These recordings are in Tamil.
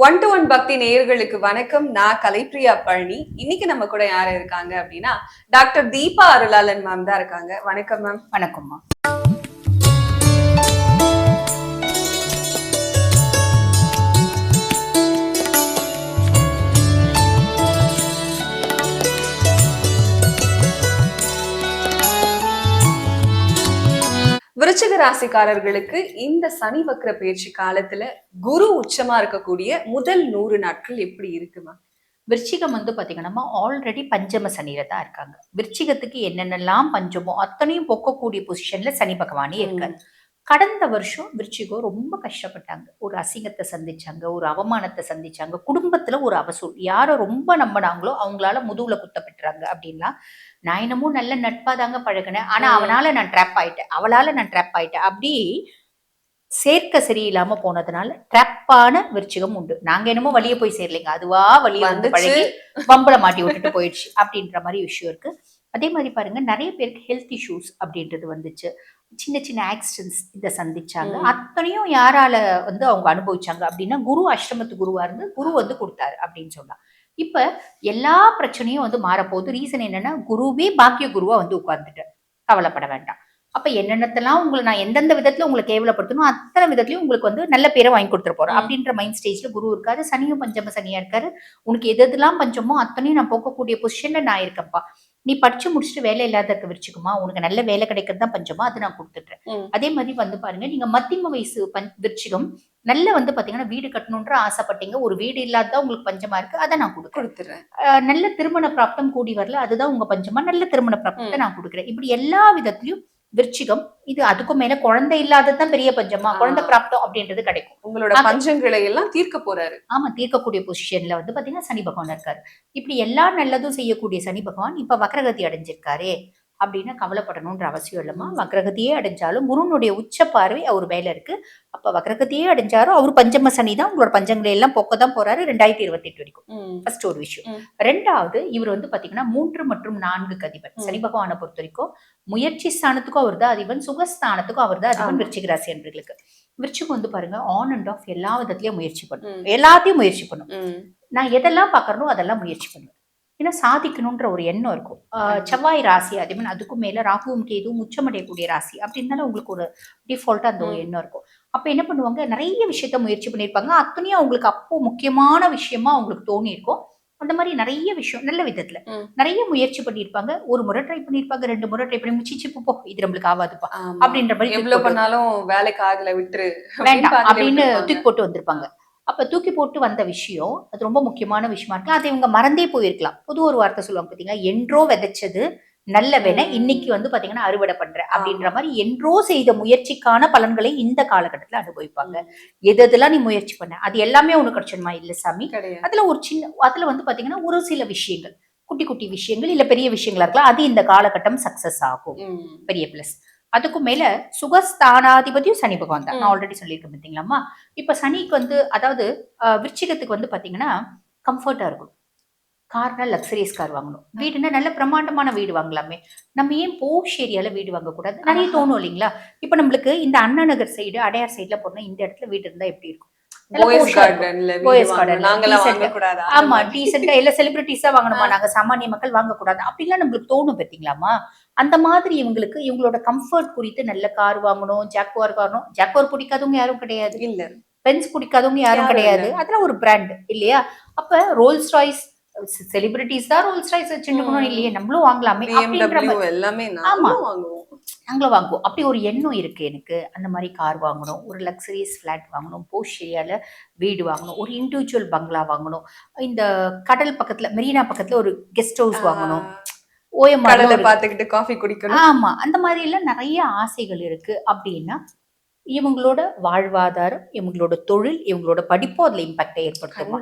ஒன் டு ஒன் பக்தி நேயர்களுக்கு வணக்கம். நான் கலைப்பிரியா பழனி. இன்னைக்கு நம்ம கூட யார் இருக்காங்க அப்படின்னா டாக்டர் தீபா அருளாளன் மேம் தான் இருக்காங்க. வணக்கம் மேம். வணக்கம்மா. விருச்சிக ராசிக்காரர்களுக்கு இந்த சனி வக்ர பயிற்சி காலத்துல குரு உச்சமா இருக்கக்கூடிய முதல் 100 நாட்கள் எப்படி இருக்கு மேம்? விருச்சிகம் பாத்தீங்கன்னா ஆல்ரெடி பஞ்சம சனியில தான் இருக்காங்க. விருச்சிகத்துக்கு என்னென்னலாம் பஞ்சமோ அத்தனையும் போக்கக்கூடிய பொசிஷன்ல சனி பகவானே இருக்காரு. கடந்த வருஷம் விருச்சிகம் ரொம்ப கஷ்டப்பட்டாங்க. ஒரு அசிங்கத்தை சந்திச்சாங்க, ஒரு அவமானத்தை சந்திச்சாங்க, குடும்பத்துல ஒரு அவசூல். யாரை ரொம்ப நம்பினாங்களோ அவங்களால முதுகுல குத்த பெற்றாங்க அப்படின்லாம். நான் என்னமோ நல்ல நட்பா தாங்க பழகினேன், ஆனா அவனால நான் ட்ராப் ஆயிட்டேன், அவளால நான் ட்ராப் ஆயிட்டேன், அப்படி சேர்க்க சரியில்லாம போனதுனால ட்ராப்பான விருச்சிகம் உண்டு. நாங்க என்னமோ வழிய போய் சேரலைங்க, அதுவா வழிய வந்து பழகி பம்பள மாட்டி விட்டுட்டு போயிடுச்சு அப்படின்ற மாதிரி விஷயம் இருக்கு. அதே மாதிரி பாருங்க, நிறைய பேருக்கு ஹெல்த் இஷ்யூஸ் அப்படின்றது வந்துச்சு. சின்ன சின்ன ஆக்சிடென்ட்ஸ் இதை சந்திச்சாங்க. அத்தனையும் யாரால அவங்க அனுபவிச்சாங்க அப்படின்னா, குரு அஷ்டமத்து குருவா இருந்து குரு கொடுத்தாரு அப்படின்னு சொல்லலாம். இப்ப எல்லா பிரச்சனையும் மாறப்போகுது. ரீசன் என்னன்னா, குருவே பாக்கிய குருவா உட்கார்ந்துட்டு கவலைப்பட வேண்டாம். அப்ப என்னென்னத்தெல்லாம் உங்களை நான் எந்தெந்த விதத்துல உங்களை கேவலப்படுத்தணும் அத்தனை விதத்துலயும் உங்களுக்கு நல்ல பேரை வாங்கி கொடுத்துட போறேன் அப்படின்ற மைண்ட் ஸ்டேஜ்ல குரு இருக்காரு. சனியும் பஞ்சம சனியா இருக்காரு. உனக்கு எதெல்லாம் பஞ்சமோ அத்தனையும் நான் போக்கக்கூடிய பொசிஷன்ல நான் இருக்கேன்ப்பா. நீ படிச்சு முடிச்சுட்டு வேலை இல்லாத விருச்சிக்குமா, உனக்கு நல்ல வேலை கிடைக்கிறது தான் பஞ்சமா, அது நான் கொடுத்துட்றேன். அதே மாதிரி பாருங்க, நீங்க மத்தியம வயசு விருச்சிகம் நல்ல பாத்தீங்கன்னா வீடு கட்டணும்ன்ற ஆசைப்பட்டீங்க, ஒரு வீடு இல்லாததான் உங்களுக்கு பஞ்சமா இருக்கு, அதை நான் கொடுத்துறேன். நல்ல திருமண பிராப்தம் கூடி வரல, அதுதான் உங்க பஞ்சமா, நல்ல திருமண பிராப்தத்தை நான் கொடுக்குறேன். இப்படி எல்லா விதத்திலயும் விருச்சிகம் இது அதுக்கும் மேல குழந்தை இல்லாததான் பெரிய பஞ்சமா, குழந்தை பிராப்தம் அப்படின்றது கிடைக்கும். உங்களோட பஞ்சங்களை எல்லாம் தீர்க்க போறாரு. ஆமா, தீர்க்கக்கூடிய பொசிஷன்ல பாத்தீங்கன்னா சனி பகவான் இருக்காரு. இப்படி எல்லா நல்லதும் செய்யக்கூடிய சனி பகவான் இப்ப வக்ரகதி அடைஞ்சிருக்காரே அப்படின்னு கவலைப்படணும்ன்ற அவசியம் இல்லமா. வக்ரகதியே அடைஞ்சாலும் குருனுடைய உச்ச பார்வை அவர் மேல இருக்கு. அப்ப வக்ரகதியே அடைஞ்சாலும் அவர் பஞ்சம சனி தான், உங்களோட பஞ்சங்களை எல்லாம் போக்கதான் போறாரு 2028 வரைக்கும். ஃபர்ஸ்ட் ஒரு விஷயம். ரெண்டாவது, இவர் பாத்தீங்கன்னா 3 மற்றும் 4 அதிபன். சனி பகவானை பொறுத்த வரைக்கும் முயற்சி ஸ்தானத்துக்கும் அவர் தான் அதிபன், சுகஸ்தானத்துக்கும் அவர் தான் அதிபன். விருச்சிக ராசி என்பர்களுக்கு விருச்சிகம் பாருங்க ஆன் அண்ட் ஆஃப் எல்லா விதத்திலயும் முயற்சி பண்ணும், எல்லாத்தையும் முயற்சி பண்ணும். நான் எதெல்லாம் பாக்குறனோ அதெல்லாம் முயற்சி பண்ணுவேன். ஏன்னா சாதிக்கணும்ன்ற ஒரு எண்ணம் இருக்கும். செவ்வாய் ராசி அதிபன், அதுக்கும் மேல ராகுவும் கேதுவும் உச்சமடையக்கூடிய ராசி அப்படின்னால உங்களுக்கு ஒரு டிஃபால்ட்டா அந்த ஒரு எண்ணம் இருக்கும். அப்ப என்ன பண்ணுவாங்க, நிறைய விஷயத்த முயற்சி பண்ணியிருப்பாங்க. அத்தனையும் அவங்களுக்கு அப்போ முக்கியமான விஷயமா அவங்களுக்கு தோணி இருக்கும். அந்த மாதிரி நிறைய விஷயம் நல்ல விதத்துல நிறைய முயற்சி பண்ணிருப்பாங்க. ஒரு முறை ட்ரை பண்ணிருப்பாங்க, 2 முறை ட்ரை பண்ணி முச்சிச்சு போ, இது நம்மளுக்கு ஆகாதுப்பா அப்படின்ற மாதிரி எவ்வளவு பண்ணாலும் வேலைக்கு ஆகல, விட்டுரு வேண்டாம் அப்படின்னு தூக்கி போட்டு வந்திருப்பாங்க. அப்ப தூக்கி போட்டு வந்த விஷயம் அது ரொம்ப முக்கியமான விஷயமா இருக்கலாம். அதை இவங்க மறந்தே போயிருக்கலாம். பொது ஒரு வார்த்தை சொல்லுவாங்க பாத்தீங்கன்னா, என்றோ விதைச்சது நல்ல வேலை இன்னைக்கு பாத்தீங்கன்னா அறுவடை பண்ற அப்படின்ற மாதிரி என்றோ செய்த முயற்சிக்கான பலன்களை இந்த காலகட்டத்துல அனுபவிப்பாங்க. எதெல்லாம் நீ முயற்சி பண்ண அது எல்லாமே உனக்கு கிடைச்சணுமா? இல்ல சாமி, அதுல ஒரு சின்ன அதுல பாத்தீங்கன்னா ஒரு சில விஷயங்கள், குட்டி குட்டி விஷயங்கள் இல்ல பெரிய விஷயங்களா இருக்கலாம், அது இந்த காலகட்டம் சக்சஸ் ஆகும். பெரிய பிளஸ். அதுக்கும் மேல சுகஸ்தானாதிபதியும் சனி பகவான் தான். நான் ஆல்ரெடி சொல்லியிருக்கேன் பாத்தீங்களாமா. இப்ப சனிக்கு அதாவது விருச்சிகத்துக்கு பாத்தீங்கன்னா கம்ஃபர்ட்டா இருக்கும். கார்னா லக்ஸரியஸ் கார் வாங்கணும், வீடுனா நல்ல பிரமாண்டமான வீடு வாங்கலாமே. நம்ம ஏன் போஷ் ஏரியால வீடு வாங்கக்கூடாது? நிறைய தோணும் இல்லைங்களா? இப்ப நம்மளுக்கு இந்த அண்ணா நகர் சைடு, அடையார் சைட்ல போனா இந்த இடத்துல வீடு இருந்தா எப்படி இருக்கும்? ஆமா, டீசென்ட்டா எல்லா செலிபிரிட்டிஸா வாங்கணுமா, நாங்க சாமானிய மக்கள் வாங்கக்கூடாது அப்படிலாம் நம்மளுக்கு தோணும் பாத்தீங்களாமா. அந்த மாதிரி இவங்களோட கம்ஃபர்ட் குறித்து நல்ல கார் வாங்கணும், ஜாக்வார் வாங்கணும். ஜாக்வார் பிடிக்காதவங்க யாரும் கிடையாது, இல்ல பென்ஸ் பிடிக்காதவங்க யாரும் கிடையாது. அதெல்லாம் ஒரு பிராண்ட் இல்லையா? அப்ப ரோல்ஸ் ராய்ஸ் செலிபிரிட்டிஸ் தான் ரோல்ஸ் ராய்ஸ் வச்சுருக்கணும் இல்லையே, நம்மளும் வாங்கலாமே அப்படின்ற எல்லாமே நாங்களும் வாங்குவோம். அப்படி ஒரு எண்ணம் இருக்கு எனக்கு. அந்த மாதிரி கார் வாங்கணும், ஒரு லக்ஸரியஸ் ஃபிளாட் வாங்கணும், போஷ் ஏரியால வீடு வாங்கணும், ஒரு இண்டிவிஜுவல் பங்களா வாங்கணும், இந்த கடல் பக்கத்துல மெரினா பக்கத்துல ஒரு கெஸ்ட் ஹவுஸ் வாங்கணும், ஓஎம்ஆர்ல பாத்துக்கிட்டு காஃபி குடிக்கணும். ஆமா, அந்த மாதிரி எல்லாம் நிறைய ஆசைகள் இருக்கு. அப்படின்னா இவங்களோட வாழ்வாதாரம், இவங்களோட தொழில், இவங்களோட படிப்பும் அதுல இம்பாக்டை ஏற்படுத்தும்.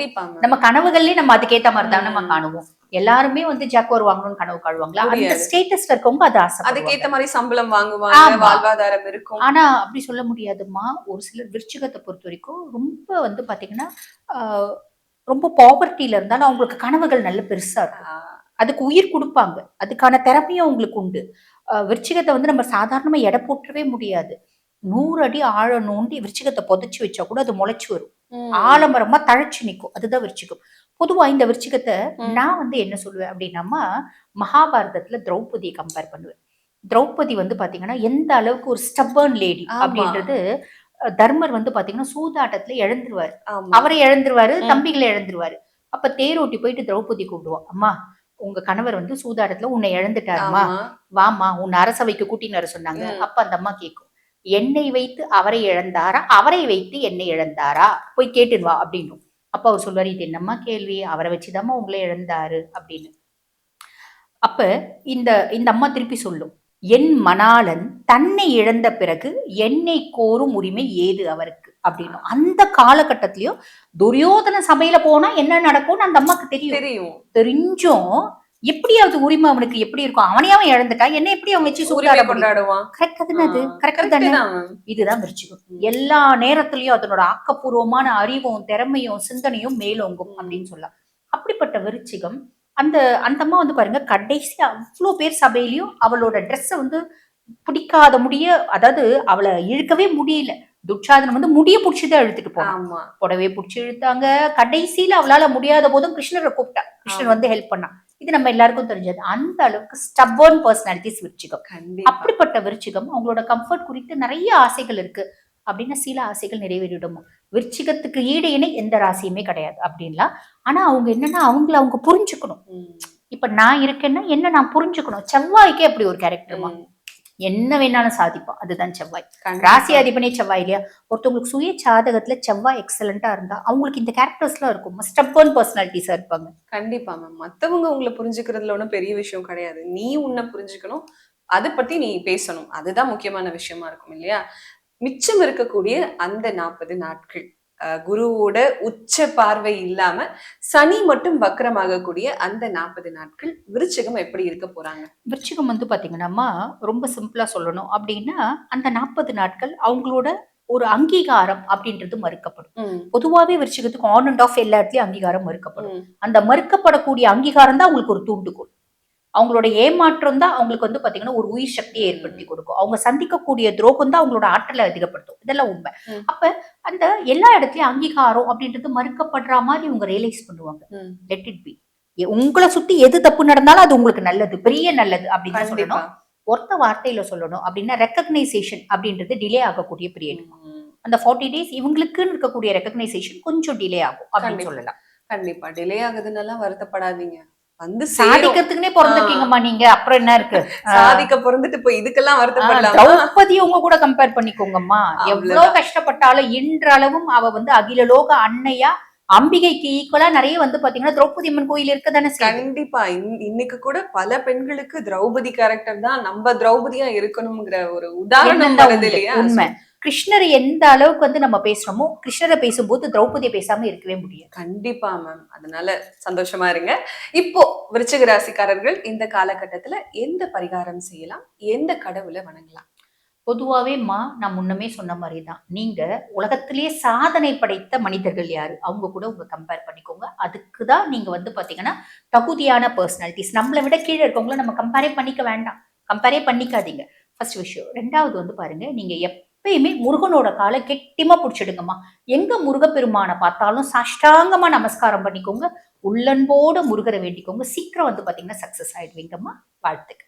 நம்ம கனவுகள்லயே நம்ம அதுக்கேற்ற மாதிரி தான் நம்ம காணுவோம். எல்லாருமே ஜாக்வார் வாங்கணும்னு கனவு காணுவாங்களா? அந்த ஸ்டேட்டஸ்ல இருக்கவங்க அது ஆசை, அதுக்கேற்ற மாதிரி சம்பளம் வாங்குவாங்க, வாழ்வாதாரம் இருக்கும். ஆனா அப்படி சொல்ல முடியாதுமா. ஒரு சிலர் விருச்சிகத்தை பொறுத்த வரைக்கும் ரொம்ப பாத்தீங்கன்னா ரொம்ப பாவர்ட்டியில இருந்தாலும் அவங்களுக்கு கனவுகள் நல்ல பெருசா இருக்கும். அதுக்கு உயிர் கொடுப்பாங்க, அதுக்கான திறமையும் அவங்களுக்கு உண்டு. விருச்சிகத்தை நம்ம சாதாரணமா எடை போட்டவே முடியாது. 100 அடி ஆழம் நோண்டி விருச்சிகத்தை புதைச்சு வச்சா கூட அது முளைச்சு வரும். ஆலமரமா தழைச்சு நிற்கும். அதுதான் விருச்சிகம். பொதுவா இந்த விருச்சிகத்தை ம். நான் வந்து என்ன சொல்லுவேன் அப்படின்னா, மகாபாரதத்துல திரௌபதியை கம்பேர் பண்ணுவேன். திரௌபதி வந்து பாத்தீங்கன்னா எந்த அளவுக்கு ஒரு ஸ்டப்பர்ன் லேடி ஆமா அப்படின்றது. தர்மர் வந்து பாத்தீங்கன்னா சூதாட்டத்துல இழந்துருவாரு. ஆமா அவரை இழந்துருவாரு, ம். தம்பிகளை இழந்துருவாரு. அப்ப தேரோட்டி போயிட்டு திரௌபதி கூப்பிடுவான். அம்மா, உங்க கணவர் வந்து சூதாட்டத்துல உன்னை இழந்துட்டாருமா, ஆமா வாமா உன்னை அரசவைக்கு கூட்டின்னு வர சொன்னாங்க. ம். அப்ப அந்த அம்மா கேட்கும், என்னை வைத்து அவரை இழந்தாரா, அவரை வைத்து என்னை இழந்தாரா, போய் கேட்டுன்னு வா அப்படின்னு. அப்ப அவர் சொல்வாரு, இது என்னம்மா கேள்வி, அவரை வச்சுதாம்மா உங்களை இழந்தாரு அப்படின்னு. அப்ப இந்த இந்த அம்மா திருப்பி சொல்லும், என் மணாளன் தன்னை இழந்த பிறகு என்னை கோரும் உரிமை ஏது அவருக்கு அப்படின்னு. அந்த காலகட்டத்திலயும் துரியோதன சபையில போனா என்ன நடக்கும்னு அந்த அம்மாக்கு தெரியும். தெரியும் தெரிஞ்சும் எப்படியாவது உரிமை அவனுக்கு எப்படி இருக்கும், அவனே அவன் இழந்துட்டா என்ன எப்படி அவன் வச்சு உரிமை சூதாட முடியும்? கொண்டாடுவான் கரெக்ட் தானே, அது கரெக்ட் கரெக்ட் தானே. தான் மேம் இதுதான் விருச்சிகம். எல்லா நேரத்திலயும் அதனோட ஆக்கப்பூர்வமான அறிவும் திறமையும் சிந்தனையும் மேலோங்கும் அப்படின்னு சொல்லலாம். அப்படிப்பட்ட விருச்சிகம் அந்த அந்த அம்மா வந்து பாருங்க, கடைசி அவ்வளோ பேர் சபையிலயும் அவளோட ட்ரெஸ்ஸை வந்து பிடிக்காத முடிய, அதாவது அவளை இழுக்கவே முடியல. துச்சாதனம் வந்து முடிய புடிச்சுதான் இழுத்துட்டு போனான். ஆமா புடவையை புடிச்சு இழுத்தாங்க. கடைசியில அவளால முடியாத போதும் கிருஷ்ணரை கூப்பிட்டா. கிருஷ்ணர் வந்து ஹெல்ப் பண்ணான். இது நம்ம எல்லாருக்கும் தெரிஞ்சது. அந்த அளவுக்கு ஸ்டப்பர்ன் பர்சனாலிட்டிஸ் விருச்சிகம். கண்டிப்பா அப்படிப்பட்ட விருச்சிகம் அவங்களோட கம்ஃபர்ட் குறித்து நிறைய ஆசைகள் இருக்கு அப்படின்னா சில ஆசைகள் நிறைவேறிடுமோ. விருச்சிகத்துக்கு ஈடு இணை எந்த ராசியுமே கிடையாது அப்படின்லாம். ஆனா அவங்க என்னன்னா அவங்கள அவங்க புரிஞ்சுக்கணும். ம். இப்ப நான் இருக்கேன்னா என்ன நான் புரிஞ்சுக்கணும். செவ்வாய்க்கே அப்படி ஒரு கேரக்டர்மா, ம். என்ன வேணாலும் சாதிப்பான். அதுதான் செவ்வாய். கண்டிப்பா. ராசி அதிபனே செவ்வாய் இல்லையா. ஒருத்தவங்களுக்கு சுய ஜாதகத்துல செவ்வாய் எக்ஸலண்டா இருந்தா அவங்களுக்கு இந்த கேரக்டர்ஸ்லாம் இருக்கும். ஸ்டப்பர்ன் பர்சனாலிட்டிஸா இருப்பாங்க. கண்டிப்பா மேம் மத்தவங்க உங்களை புரிஞ்சுக்கிறதுல ஒண்ணும் பெரிய விஷயம் கிடையாது. நீ உன்னை புரிஞ்சுக்கணும், அதை பத்தி நீ பேசணும், அதுதான் முக்கியமான விஷயமா இருக்கும் இல்லையா. மிச்சம் இருக்கக்கூடிய அந்த 40 நாட்கள் குருவோட உச்ச பார்வை இல்லாம சனி மட்டும் வக்கரமாகக்கூடிய அந்த 40 நாட்கள் விருச்சிகம் எப்படி இருக்க போறாங்க? விருச்சிகம் வந்து பாத்தீங்கன்னா ரொம்ப சிம்பிளா சொல்லணும் அப்படின்னா, அந்த 40 நாட்கள் அவங்களோட ஒரு அங்கீகாரம் அப்படின்றது மறுக்கப்படும். ம். பொதுவாவே விருச்சிகத்துக்கு ஆன் அண்ட் ஆஃப் எல்லா இடத்துலயும் அங்கீகாரம் மறுக்கப்படும். ம். அந்த மறுக்கப்படக்கூடிய அங்கீகாரம் தான் அவங்களுக்கு ஒரு தூண்டுகோல். அவங்களோட ஏமாற்றம் தான் அவங்களுக்கு வந்து பாத்தீங்கன்னா ஒரு உயிர் சக்தியை ஏற்படுத்தி கொடுக்கும். அவங்க சந்திக்கக்கூடிய துரோகம் தான் அவங்களோட ஆற்றலை அதிகப்படுத்தும். இதெல்லாம் உண்மை. ம். அப்ப அந்த எல்லா இடத்துலயும் அங்கீகாரம் அப்படின்றது மறுக்கப்படுற மாதிரி இவங்க ரியலைஸ் பண்ணுவாங்க. ம். Let it be. உங்களை சுத்தி எது தப்பு நடந்தாலும் அது உங்களுக்கு நல்லது, பெரிய நல்லது அப்படின்னு தான் கண்டிப்பா சொல்லணும். ஒருத்த வார்த்தையில சொல்லணும் அப்படின்னா ரெக்கக்னைசேஷன் அப்படின்றது டிலே ஆகக்கூடிய பீரியட். ம். அந்த 40 டேஸ் இவங்களுக்குன்னு இருக்கக்கூடிய ரெக்கக்னைசேஷன் கொஞ்சம் டிலே ஆகும் அப்படின்னு கண்டிப்பா. சொல்லலாம். கண்டிப்பா டிலே ஆகுதுன்னெல்லாம் வருத்தப்படாதீங்க, வந்து சேரும். சாதிக்கிறதுக்குன்னே பிறந்திருக்கீங்கம்மா நீங்க, அப்புறம் என்ன இருக்கு. சாதிக்க பிறந்துட்டு போய் இதுக்கெல்லாம் வருத்தப்படலாம். திரௌபதி உங்க கூட கம்பேர் பண்ணிக்கோங்கம்மா. எவ்வளவு அவ்வளவுதான். கஷ்டப்பட்டாலும் இன்றளவும் அவ வந்து அகில லோக அன்னையா அம்பிகைக்கு ஈக்குவலா நிறைய வந்து பாத்தீங்கன்னா திரௌபதி அம்மன் கோயில் இருக்கதானே செய்யுது. கண்டிப்பா இன்னைக்கு கூட பல பெண்களுக்கு திரௌபதி கேரக்டர் தான் நம்ம திரௌபதியா இருக்கணும்ங்கிற ஒரு உதாரணம் எண்ணம் தான் வருது உண்டு. இல்லையா. உண்மை. கிருஷ்ணரை எந்த அளவுக்கு வந்து நம்ம பேசுறோமோ கிருஷ்ணரை பேசும்போது திரௌபதியை பேசாம இருக்கவே முடியாது. கண்டிப்பா மேம், அதனால சந்தோஷமா இருங்க. இப்போ விருச்சிக ராசிக்காரர்கள் இந்த காலகட்டத்துல எந்த பரிகாரம் செய்யலாம், எந்த கடவுளை வணங்கலாம்? பொதுவாவேம்மா நான் முன்னமே சொன்ன மாதிரி தான், நீங்க உலகத்திலேயே சாதனை படைத்த மனிதர்கள் யாரு அவங்க கூட உங்க கம்பேர் பண்ணிக்கோங்க. அதுக்கு தான் நீங்க வந்து பாத்தீங்கன்னா தகுதியான பர்சனாலிட்டிஸ். நம்மளை விட கீழே இருக்கவங்கள நம்ம கம்பேரே பண்ணிக்க வேண்டாம். கம்பேரே பண்ணிக்காதீங்க. ஃபர்ஸ்ட் விஷயம். ரெண்டாவது வந்து பாருங்க, நீங்க எப்பயுமே முருகனோட காலை கெட்டியமா பிடிச்சிடுங்கம்மா. எங்க முருகப்பெருமானை பார்த்தாலும் சாஷ்டாங்கமா நமஸ்காரம் பண்ணிக்கோங்க. உள்ளன்போட முருகரை வேண்டிக்கோங்க. சீக்கிரம் வந்து பாத்தீங்கன்னா சக்சஸ் ஆயிடுவீங்கம்மா. வாழ்த்துக்கள்.